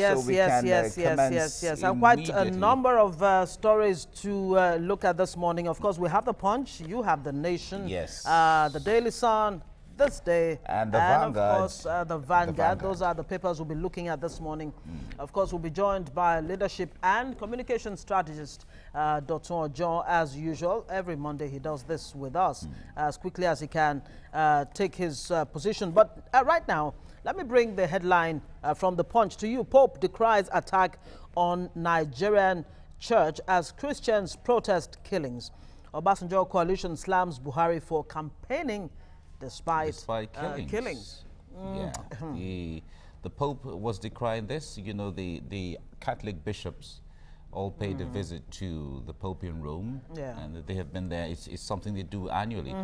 Yes, so we yes, can yes. And quite a number of stories to look at this morning. Of course, we have the Punch, you have the Nation, yes, the Daily Sun, This Day, and the Vanguard. Vanguard. Of course, the Vanguard. Those are the papers we'll be looking at this morning. Of course, we'll be joined by leadership and communication strategist Dotun Ojon, as usual. Every Monday he does this with us as quickly as he can take his position. But right now, let me bring the headline from the Punch to you. Pope decries attack on Nigerian church as Christians protest killings. Obasanjo coalition slams Buhari for campaigning despite killings. Yeah, the Pope was decrying this. You know, the Catholic bishops all paid a visit to the Pope in Rome, and they have been there. It's something they do annually,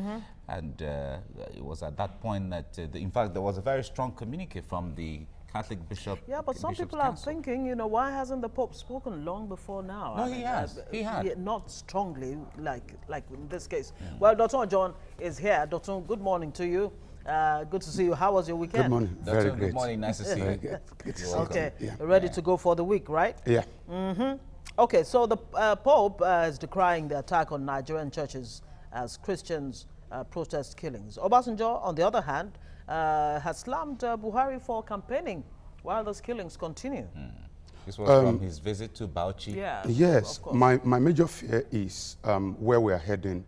and it was at that point that, in fact, there was a very strong communique from the Catholic bishop. Yeah, but some people are thinking, you know, why hasn't the Pope spoken long before now? No, he has. He has. Not strongly, like in this case. Well, Dotun Ojon is here. Dotun, good morning to you. Good to see you. How was your weekend? Good morning. Very great. Good morning. Nice to see you. Good to see okay. you. Yeah. Ready to go for the week, right? Yeah. Okay, so the Pope is decrying the attack on Nigerian churches as Christians protest killings. Obasanjo, on the other hand, has slammed Buhari for campaigning while those killings continue. This was from his visit to Bauchi. Yeah, yes, my major fear is where we are heading,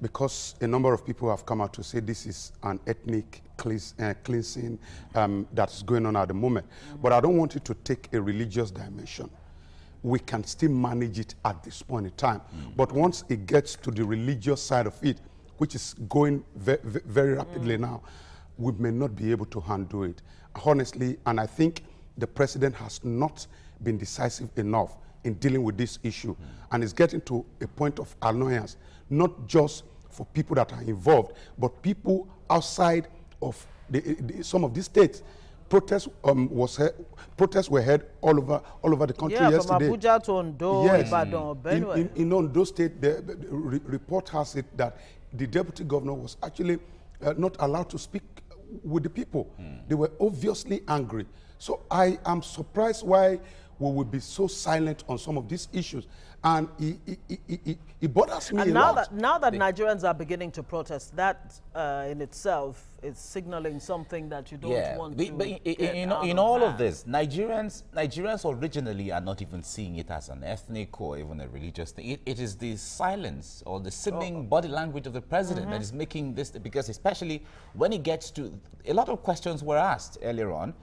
because a number of people have come out to say this is an ethnic cleansing that's going on at the moment. But I don't want it to take a religious dimension. We can still manage it at this point in time. But once it gets to the religious side of it, which is going very rapidly now, we may not be able to handle it. Honestly, and I think the president has not been decisive enough in dealing with this issue. And it's getting to a point of annoyance, not just for people that are involved, but people outside of some of these states. Protests were heard all over the country yesterday. From Abuja to Ondo, Ibadan, Benue. In Ondo State, the report has it that the deputy governor was actually not allowed to speak with the people. They were obviously angry. So I am surprised why we would be so silent on some of these issues. And it bothers me a lot. Now that Nigerians are beginning to protest, that in itself is signaling something that you don't want to But in all of this, Nigerians originally are not even seeing it as an ethnic or even a religious thing. It is the silence or the seeming body language of the president that is making this, because especially when it gets to, a lot of questions were asked earlier on.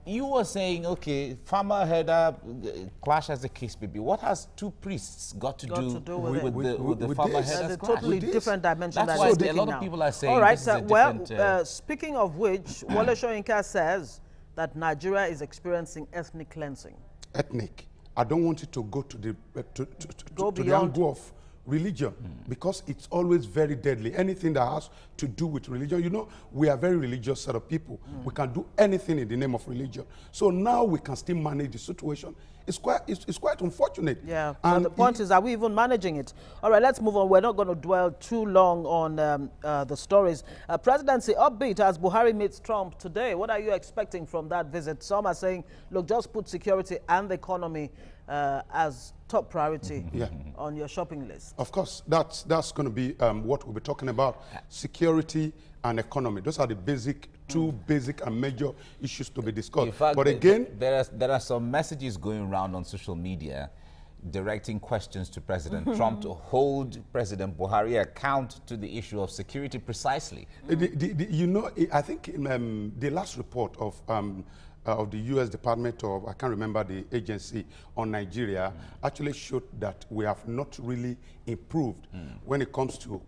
You were saying, okay, farmer header, clash as the case may be. What has two priests got to do with the farmer header? It's a totally different dimension. That's why a lot of people are saying. All right, well, speaking of which, Wole Soyinka says that Nigeria is experiencing ethnic cleansing. Ethnic. I don't want it to go to the the angle of religion, because it's always very deadly. Anything that has to do with religion, you know, we are a very religious set of people. We can do anything in the name of religion. So now we can still manage the situation. It's quite unfortunate. Yeah, and the point is, are we even managing it? All right, let's move on. We're not going to dwell too long on the stories. Presidency upbeat as Buhari meets Trump today. What are you expecting from that visit? Some are saying, look, just put security and the economy as top priority on your shopping list. Of course, that's going to be what we'll be talking about: security and economy. Those are the two basic and major issues to be discussed. In fact, but again, there are some messages going around on social media directing questions to President Trump to hold President Buhari account to the issue of security precisely. You know, I think in, the last report of the U.S. Department of, I can't remember the agency, on Nigeria actually showed that we have not really improved when it comes to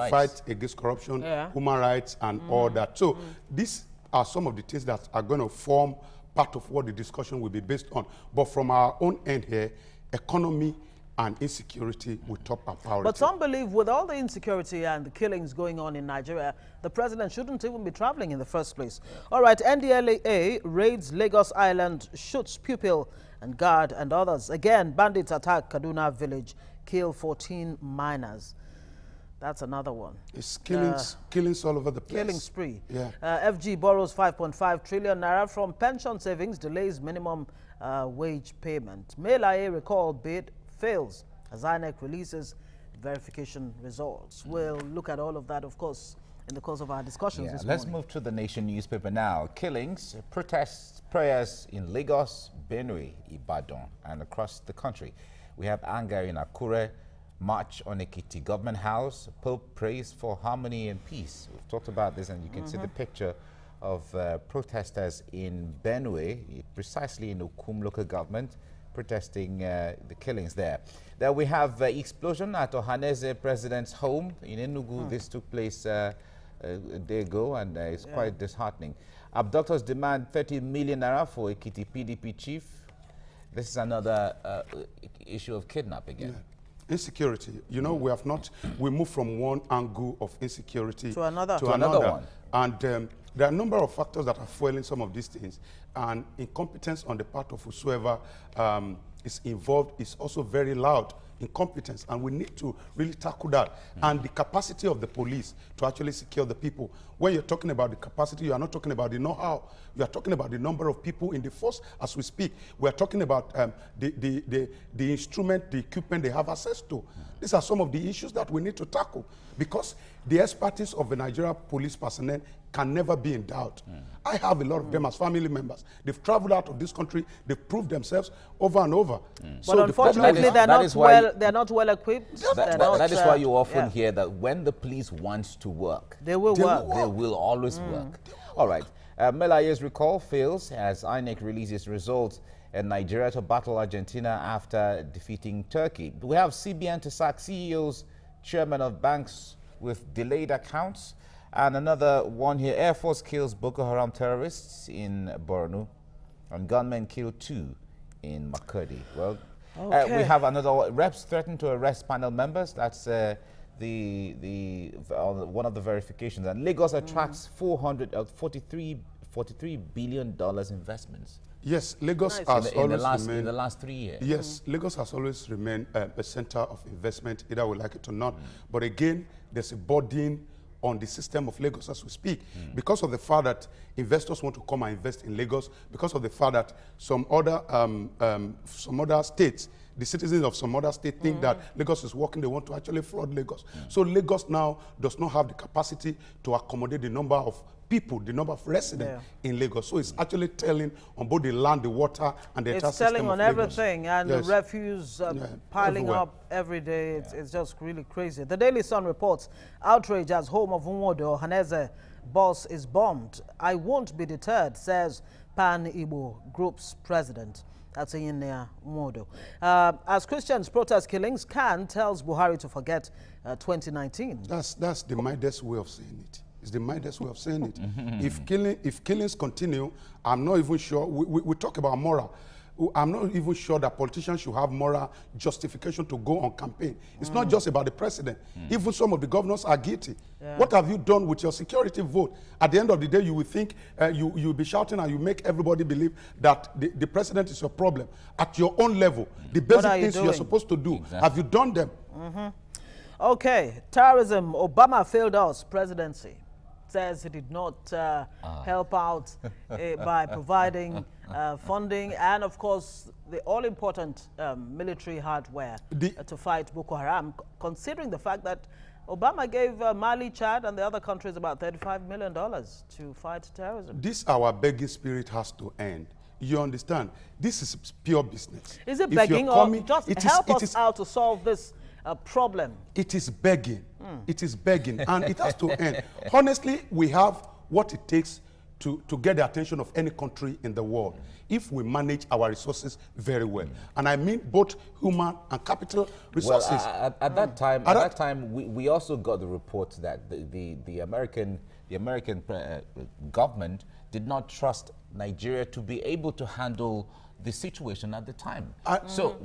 fight against corruption, human rights, and all that. So these are some of the things that are going to form part of what the discussion will be based on. But from our own end here, economy and insecurity will top our priority. But some believe with all the insecurity and the killings going on in Nigeria, the president shouldn't even be traveling in the first place. All right, NDLEA raids Lagos Island, shoots pupil and guard and others. Again, bandits attack Kaduna village, kill 14 miners. That's another one. It's killings all over the place. Killing spree. Yeah. FG borrows 5.5 trillion naira from pension savings, delays minimum wage payment. Mail recall bid fails as INEC releases verification results. We'll look at all of that, of course, in the course of our discussions this morning. Let's move to the Nation newspaper now. Killings, protests, prayers in Lagos, Benue, Ibadan, and across the country. We have anger in Akure, march on Ekiti Government House, Pope prays for harmony and peace. We've talked about this, and you can see the picture of protesters in Benue, precisely in Ukum local government, protesting the killings there. There we have explosion at Ohaneze President's home in Enugu. This took place a day ago, and it's quite disheartening. Abductors demand 30 million naira for Ekiti PDP chief. This is another issue of kidnapping again. Yeah. Insecurity. You know, we moved from one angle of insecurity to another one. And there are a number of factors that are fueling some of these things. And incompetence on the part of whosoever is involved is also very loud. Incompetence, and we need to really tackle that. And the capacity of the police to actually secure the people. When you're talking about the capacity, you are not talking about the know-how. You are talking about the number of people in the force as we speak. We are talking about the instrument, the equipment they have access to. These are some of the issues that we need to tackle, because the expertise of the Nigeria police personnel can never be in doubt. I have a lot of them as family members. They've traveled out of this country. They've proved themselves over and over. But unfortunately, they're not well equipped. That is why you often hear that when the police wants to work, they will work. They will always work. All right. Melaye's recall fails as INEC releases results in Nigeria to battle Argentina after defeating Turkey. We have CBN to sack CEOs, chairman of banks with delayed accounts. And another one here, Air Force kills Boko Haram terrorists in Borno, and gunmen kill 2 in Makurdi. Well, we have another one. Reps threaten to arrest panel members. That's one of the verifications. And Lagos attracts $43 billion investments. Yes, Lagos has always in the last 3 years. Yes, Lagos has always remained a center of investment, either we like it or not. But again, there's a burden on the system of Lagos as we speak, because of the fact that investors want to come and invest in Lagos, because of the fact that some other states, the citizens of some other state think that Lagos is working, they want to actually flood Lagos. So Lagos now does not have the capacity to accommodate the number of people, the number of residents in Lagos. So it's actually telling on both the land, the water, and the entire system of Lagos. It's telling on everything, and the refuse piling up every day. It's just really crazy. The Daily Sun reports outrage as home of Nwodo Ohaneze boss is bombed. I won't be deterred, says Pan Igbo Group's president. That's in Nwodo. As Christians protest killings, Khan tells Buhari to forget 2019. That's the mildest way of saying it. It's the mildest way of saying it. If killings continue, I'm not even sure. We talk about moral. I'm not even sure that politicians should have moral justification to go on campaign. It's not just about the president. Even some of the governors are guilty. What have you done with your security vote? At the end of the day, you will think you'll be shouting and you make everybody believe that the president is your problem. At your own level, the basic things you're supposed to do, have you done them? Okay, terrorism. Obama failed us presidency. Says he did not help out by providing funding and, of course, the all-important military hardware to fight Boko Haram, considering the fact that Obama gave Mali, Chad, and the other countries about $35 million to fight terrorism. This our begging spirit has to end. You understand? This is pure business. Is it begging or just help us out to solve this problem? It is begging. It is begging, and it has to end. Honestly, we have what it takes to get the attention of any country in the world if we manage our resources very well. And I mean both human and capital resources. Well, at that time, we also got the report that the American government did not trust Nigeria to be able to handle the situation at the time. So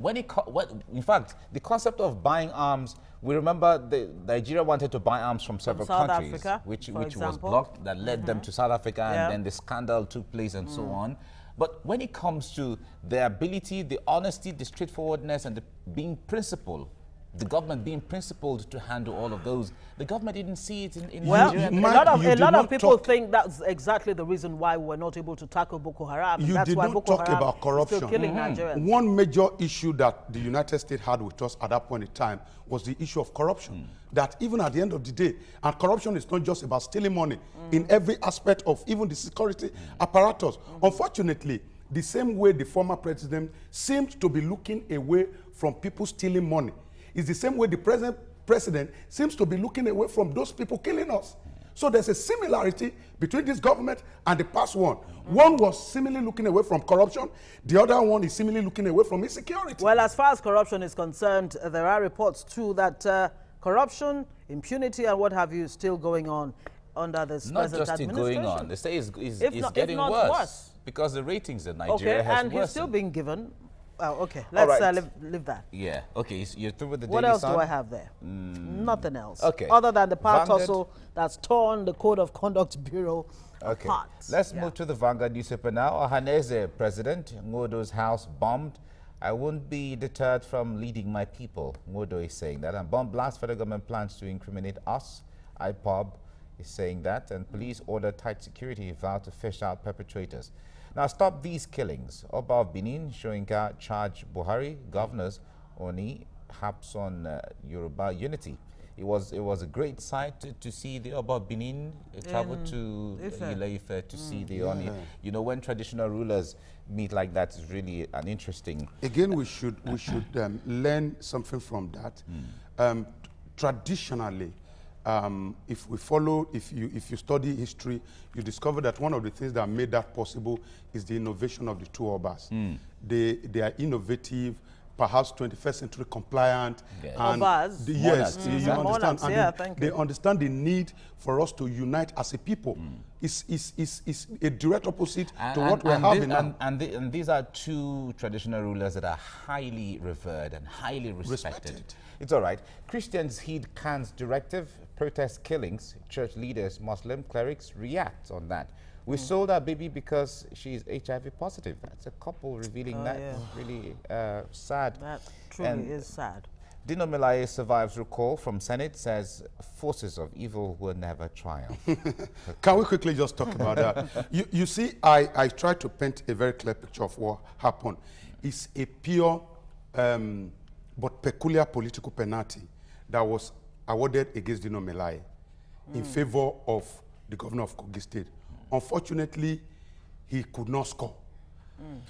in fact, the concept of buying arms, we remember Nigeria wanted to buy arms from several countries, Africa, which was blocked, that led them to South Africa, and then the scandal took place and so on. But when it comes to the ability, the honesty, the straightforwardness, and being principled, the government being principled to handle all of those. The government didn't see it in well, Nigeria. a lot of people think that's exactly the reason why we're not able to tackle Boko Haram. You that's did why not Boko talk Haram about corruption. is still killing Nigerians. One major issue that the United States had with us at that point in time was the issue of corruption. That even at the end of the day, and corruption is not just about stealing money in every aspect of even the security apparatus. Unfortunately, the same way the former president seemed to be looking away from people stealing money is the same way the present president seems to be looking away from those people killing us. So there's a similarity between this government and the past one. One was seemingly looking away from corruption. The other one is seemingly looking away from insecurity. Well, as far as corruption is concerned, there are reports too that corruption, impunity, and what have you still going on under this present administration. Not just going on. They say it's getting worse because the ratings in Nigeria has worsened. And he's still being given. Okay, let's leave that. Yeah, okay, you're through with the What Daily else Sun? do I have there? Nothing else. Okay. Other than the power tussle that's torn the Code of Conduct Bureau apart. Let's move to the Vanguard newspaper now. Ohaneze President, Ngodo's house bombed. I won't be deterred from leading my people. Ngodo is saying that. And bomb blast, federal government plans to incriminate us. IPOB is saying that. And police order tight security, vow to fish out perpetrators. Now, stop these killings. Oba of Benin, Shoyinka, charge Buhari, governors, Oni, haps on Yoruba unity. It was a great sight to see the Oba of Benin travel to Ile-Ife to see the Oni. You know, when traditional rulers meet like that, is really an interesting. Again, we should learn something from that. Traditionally, if you study history, you discover that one of the things that made that possible is the innovation of the two Obas. They are innovative, perhaps 21st century compliant. And Obas? Yes, you understand. And they understand the need for us to unite as a people. It's a direct opposite to what we're having now. And these are two traditional rulers that are highly revered and highly respected. It's all right. Christians heed Khan's directive, protest killings, church leaders, Muslim clerics react on that. We sold our baby because she's HIV positive. That's a couple revealing that. It's really sad. That truly is sad. Dino Melaye survives recall from Senate, says forces of evil will never triumph. Can we quickly just talk about that? You see, I tried to paint a very clear picture of what happened. It's a pure but peculiar political penalty that was awarded against Dino Melaye in favor of the governor of Kogi State. Unfortunately, he could not score.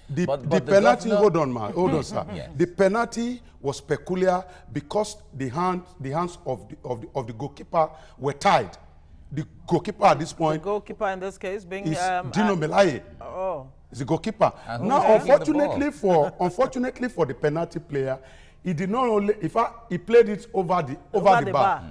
The penalty, hold on, sir. Yes. The penalty was peculiar because the hands of the goalkeeper were tied. The goalkeeper at this point, the goalkeeper in this case being is Dino Melaye. Oh, is the goalkeeper. Now, unfortunately for the penalty player, he did not only, in fact, he played it over the bar.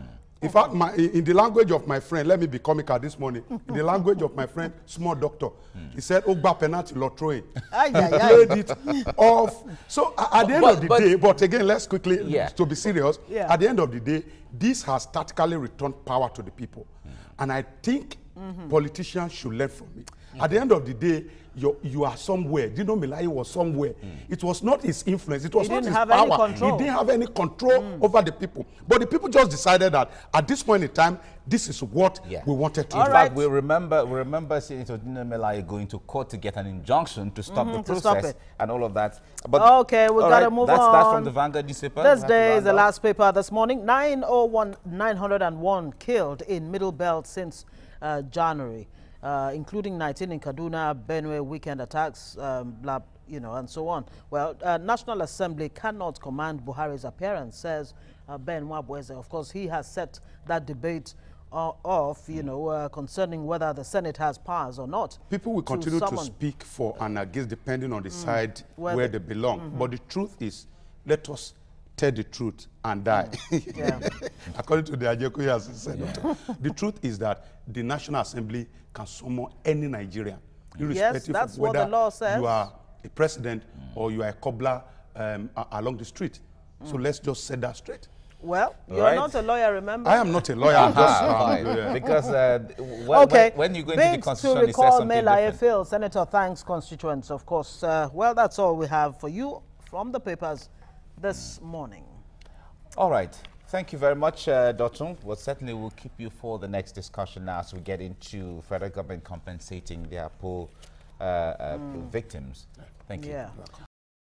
In fact, in the language of my friend, let me be comical this morning. In the language of my friend, small doctor, he said, "Ogba penalty lottery." He played it off. So at the end of the day, but again, let's quickly to be serious. At the end of the day, this has tactically returned power to the people, and I think politicians should learn from it. At the end of the day, you are somewhere. Dino Melaye was somewhere. It was not his influence. It was not his power. He didn't have any control over the people. But the people just decided that at this point in time, this is what we wanted to do. In fact, we remember Senator Dino Melaye going to court to get an injunction to stop the process and all of that. But okay, we got to move on. That's from the Vanguard newspaper. This day is the last paper this morning. 901 killed in Middle Belt since January. Including 19 in Kaduna, Benue, weekend attacks, and so on. Well, National Assembly cannot command Buhari's appearance, says Ben Wabweze. Of course, he has set that debate off, concerning whether the Senate has powers or not. People will continue to speak for and against depending on the side where they belong. But the truth is, let us tell the truth and die. According to the Ajeku Senator. The truth is that the National Assembly can summon any Nigerian, irrespective of whether the law says. You are a president or you are a cobbler along the street. So let's just set that straight. Well, you're not a lawyer, remember? I am not a lawyer. I'm just because when you go into the Constitution, to recall it says something different. Phil, Senator thanks constituents, of course. Well, that's all we have for you from the papers this morning. All right. Thank you very much, Dotun. Well, certainly we'll keep you for the next discussion now as we get into federal government compensating their poor victims. Thank you. Yeah.